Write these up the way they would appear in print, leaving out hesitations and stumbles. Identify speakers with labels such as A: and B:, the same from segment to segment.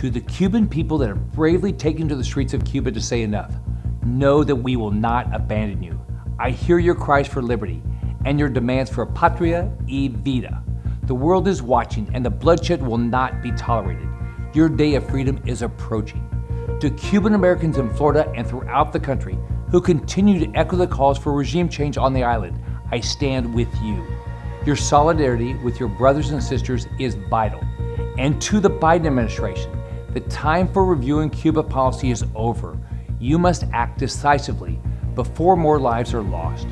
A: To the Cuban people that have bravely taken to the streets of Cuba to say enough, know that we will not abandon you. I hear your cries for liberty and your demands for patria y vida. The world is watching and the bloodshed will not be tolerated. Your day of freedom is approaching. To Cuban Americans in Florida and throughout the country who continue to echo the calls for regime change on the island, I stand with you. Your solidarity with your brothers and sisters is vital. And to the Biden administration, the time for reviewing Cuba policy is over. You must act decisively before more lives are lost.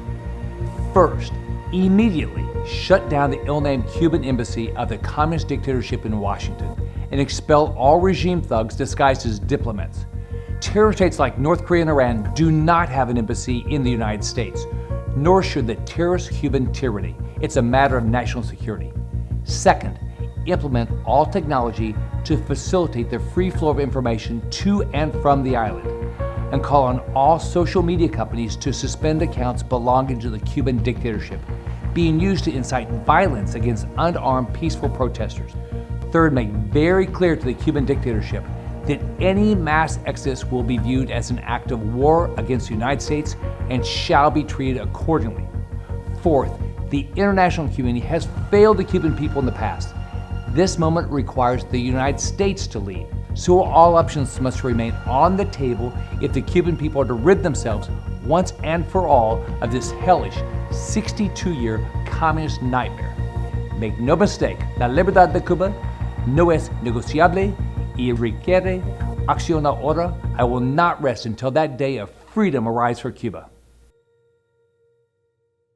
A: First, immediately shut down the ill-named Cuban embassy of the communist dictatorship in Washington and expel all regime thugs disguised as diplomats. Terror states like North Korea and Iran do not have an embassy in the United States, nor should the terrorist Cuban tyranny. It's a matter of national security. Second, implement all technology to facilitate the free flow of information to and from the island, and call on all social media companies to suspend accounts belonging to the Cuban dictatorship, being used to incite violence against unarmed peaceful protesters. Third, make very clear to the Cuban dictatorship that any mass exodus will be viewed as an act of war against the United States and shall be treated accordingly. Fourth, the international community has failed the Cuban people in the past. This moment requires the United States to lead, so all options must remain on the table if the Cuban people are to rid themselves once and for all of this hellish 62-year communist nightmare. Make no mistake, la libertad de Cuba no es negociable y requiere acción ahora. I will not rest until that day of freedom arrives for Cuba.